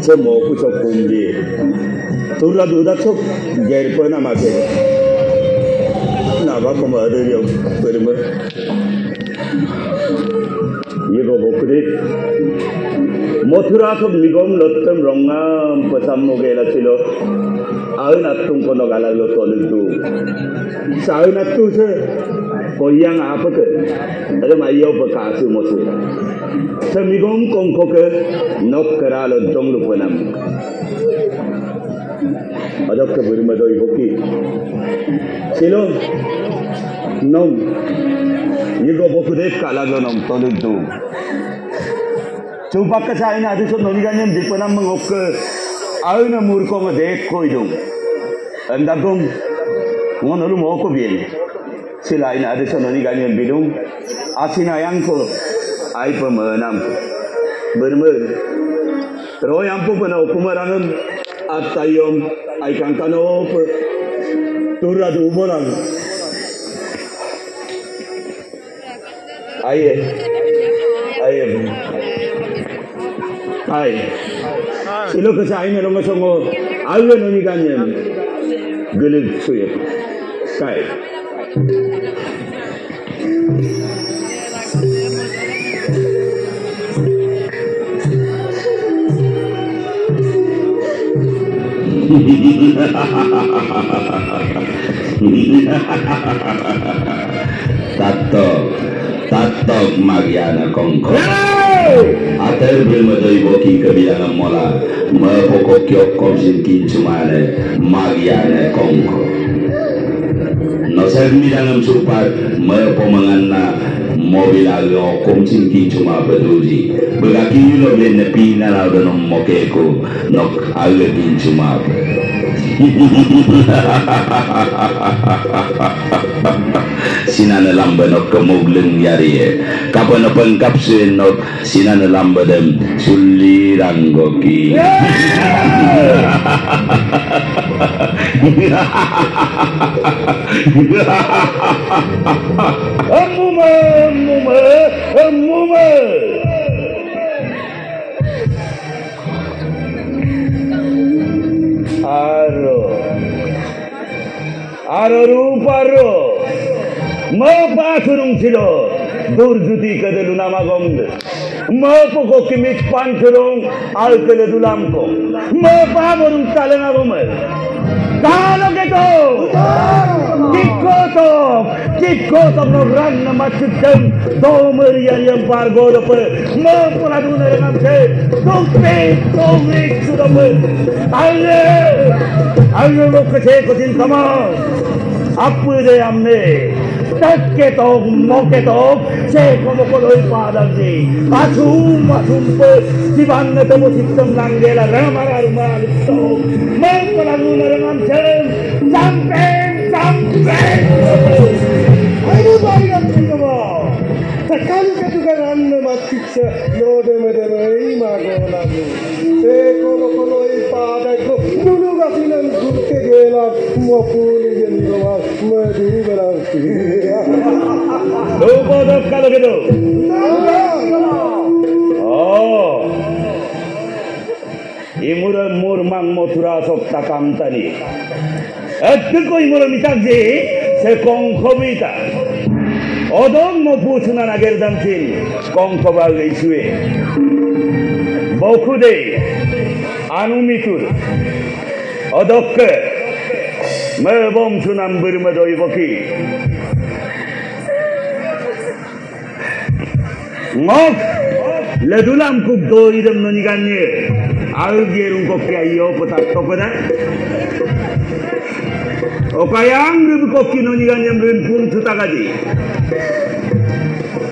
Semua pusat kundi, turut cok gaya pernah mati. Napa kemudian yang bermer? Ia bukti. Mathura tu ligom lotem rongam pesamu gaya cilo. Aun atung kono galak loton itu. Saun atu se, koyang apa ke? Ada mayo berkasih musuh. Semigom kongko ke nok keralo dong lupanam. Ada kebiri madoi hoki. Silo nom. Igo boku dek kala nom tolong tu. Cuba kesain ada so nonigannya di panam mengok. Auna murko dek koi dong. Anda gong ngono lu mau ko bien. Selain ada so nonigannya bidung. Asina yang ko. Ai pemenang bermer terus yang pun pernah kumarangan atayom ai kangkano turad umuran ai silo kesain lo ngasongo awe noni ganyen gelik suye kai Tatok Mariana Kongko. Ater bermadai boki kebilangan mola. Mepokok kiok komsin kincumane Mariana Kongko. Nosel bilangan supat mepomanganna mobil alo komsin kincuma beduji. Beraki lo benda pina lau danom mokeko nok ale kincuma. Sinana lamba nok kemugleng yari kapan pengkap senok sinana lamba dem sulirang goki Amume Aro ruparo Mapaturung silo durjuti kadelu nama gomde mapoko kimit panturung alkele dulamko mapamurung talena gomel kalo keto kikoto no ranna machutem do merian yang pargo dope mapula duna dengan se dope sudah alle lo kece kotin kama apa dia amne tak ketok saya kamu kalau ibadah ni asum pe di mana temu sistem langgela ramara rumah itu mengkalamu dengan sampai ayo balik lagi kamu sekali ketukan masih lode medere mago lagu saya kalau ibadah itu dulu kasihan gutte gela mau pulih jadi rumah mediri berarti Lupa kalau gitu. Oh, imu murmang motura sok takam tani. Koi muram itakji sekong kobita. Odong mo pusunan ager damsin kong kobal isue. Bokude anumitur. Odok mebom sunam bermadoi boki. Ngok ledulam kuk do idam nonigannya. Algerung koki ayo potak topada. Okayang ribu koki nonigannya renpung tutagaji.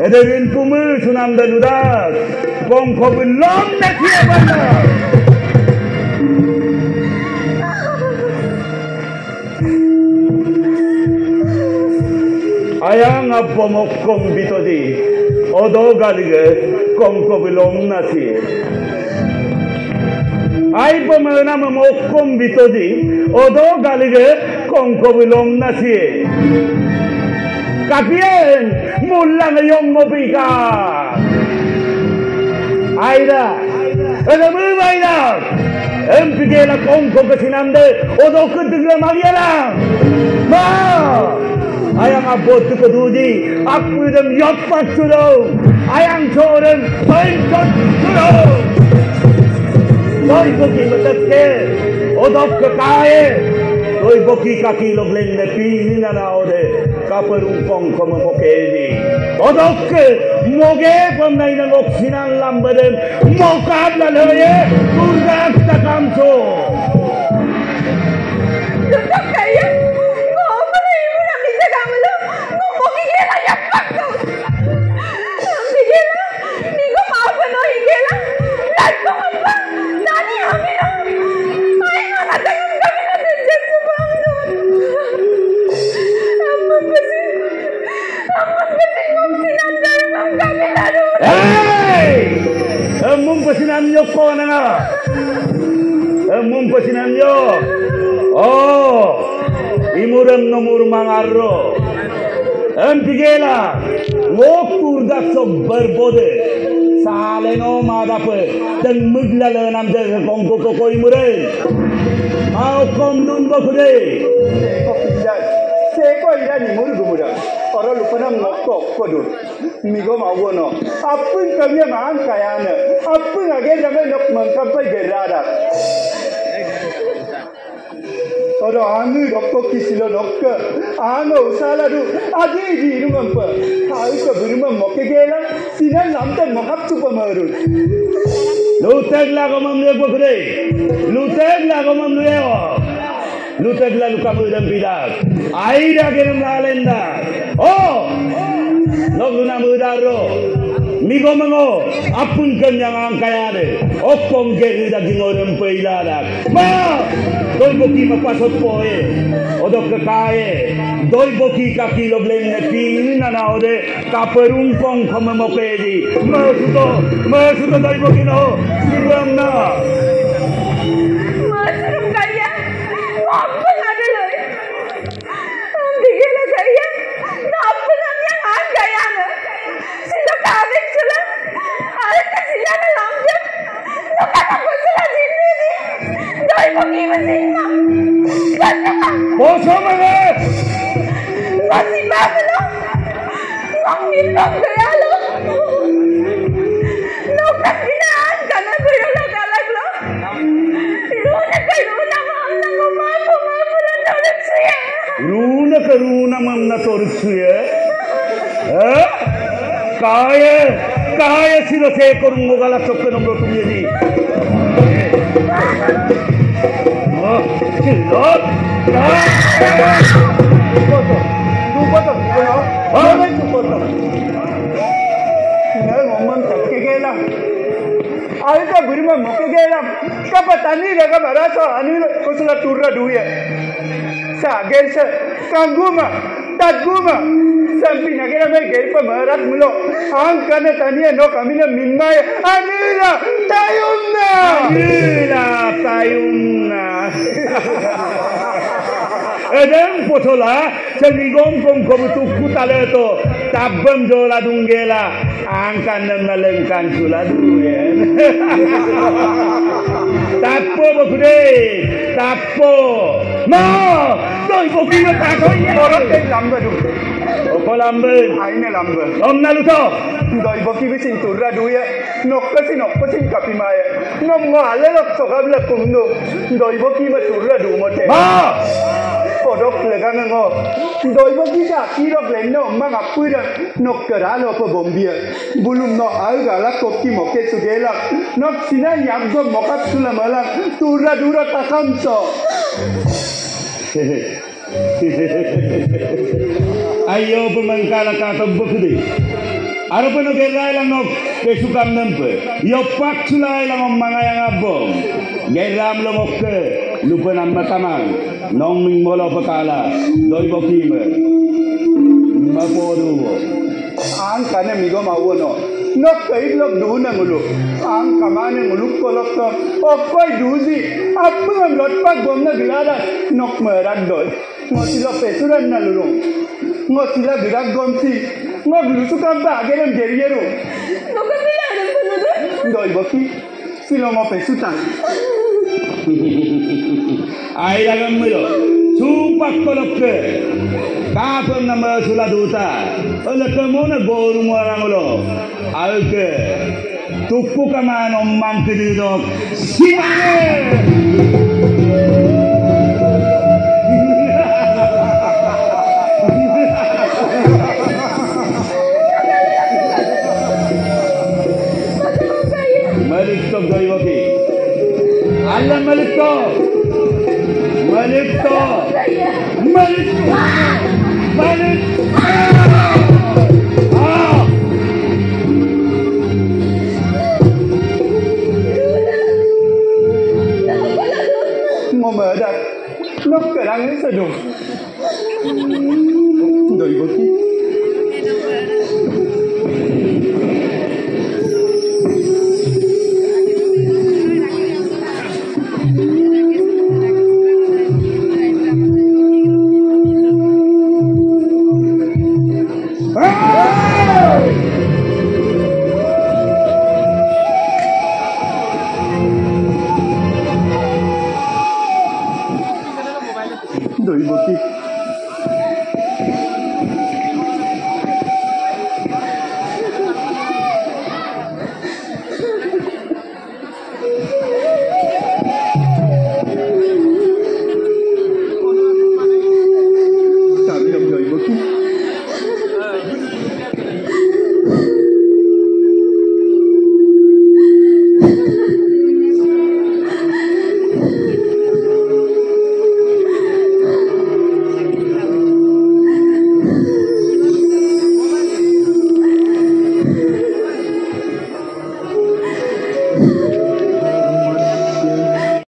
Ede renpung sunam daludak. Kong kopi lom nak siapa? Ayang apa mokom bitodi. Odo galige kongko belum nasi. Ay pemana mokom bitodi. Odo galige kongko belum nasi. Kakien mulang yung mobika. Ayda, ada berbayar. Empikela kongko kesinamde. Odo ketigla magialang. Ma. Ayang abot tu keduji, aku idam yapat sudah. Ayang corem, pencot sudah. Doi boki mataske, odok kekaye. Doi boki kaki loglen ne pini na ode. Kaperungkong koma mokedi. Odok moge pemnai na ngoksinan lambadem. Mokab laloye, kurdak takamso. Duduk kaya. Pesinamyo ko na nga. Pesinamyo. Oh, imuram no murmangaro. Empigela. Ngoktur dak so berbode. Saleno madape. Teng muglala nam de kongko ko imuren. Mau kom dun bakude. Seko ida ni murgumura. Ora lupana ngokko kodur. Migo mawono. Apun kami mang kayana. Apun age jame nok mangkapai gerada. Ora anu dokko kisilo dokka. Ano usaladu age di rumampa. Hai ka buruma mokegela sinan namta mohap chupamarun. Luteg la gomam le bokre. Luteg la gomam le. Luteg la lukamu dam bidak. Aida gerum lalenda. Oh. Noguna mudaro. Migo mango apun kenyang angkayane. Okom geri daging orang peilada. Ma, doi boki mapasot poe. Odok kekaye. Doi boki kaki lo bleng nepi nana ode kaperungkong kome mokedi. Masuto doi boki no. Siram na. Masurum kaya. Apa ada loh? Digila kaya. Apa namanya angkaya na? Sila kabik sila. Alka sila na lamjam. Nakatapos sila dito ni. Doi boki masima. Masima. Boso mga. Masima lo. Mangilong kaya lo. Lokat ginaan ka na kuya lo kalag lo. Luna kay luna mam na mapo na torip siya. Runa ka runa mam na torip siya. Kaya sila sekor mo galak sa penomro tumili. Silot. Dupato. Dupato. Sina ngomong takegela. Alka buruma mokegela. Kapatani laga baraso ani kusula turra duya. Sa gersa kanguma taguma. Sampai nagera me gerpa marat mulo. Angkana tania no kamina minmaya. Anila tayumna. Edem potola, semigong kong kobutuk kutale to. tabam jola dunggela angkan dan nalengkan suladu ya. Tapo bakude, tapo. Ma, doi boki ma tapo ya. Orang kayak lambat tu. Opo lamben. Aina lambat. Om naluto. Doi boki bising turra duya. Nok pasin kapi maya. Nom ngale lok sokab la kumdo. Doi boki ma turra du mote. Ma. Podok legang ngo. Doi boki ka kirok lendo mang apuira. Nok keralo pe bombia. Bulum no alga la kopki moke sugela. Nok sina yam go mokat sulamala. Turra dura takamso. Ayo pemangkala kata bukti. Arapan gerai lang nok kesukam nempe. Yo pak sulai lang mangayang abong. Geram lang okke lupa nama tamang. Nong ming mola pakala. Doi bokime. Mapodu. Ang kane migo mawono. Nok kai lok duna ngulu. Ang kamane nguluk kolok to. Okkoi duzi. Appu ngam lotpak bomna gilada. Nok merak doi. Ngosilo pesuran na lulung. Ngosila girak gomsi. Ngok lusukan ba gerem jeriero. Nuka bilang penuh. Doi boki. Silo ngo pesutan. Ay lagam milo. Supak kolokke. Kapam nama suladuta. Ola kemona boru muarang lo. Alke. Tupu kaman omang kedidok. Simane. Malik tok doi boki. Allah Malik tok. Malik tok. Malik. Malik. Ngo merak. Nok kerang ni sedung. Doi boki. Doi boki.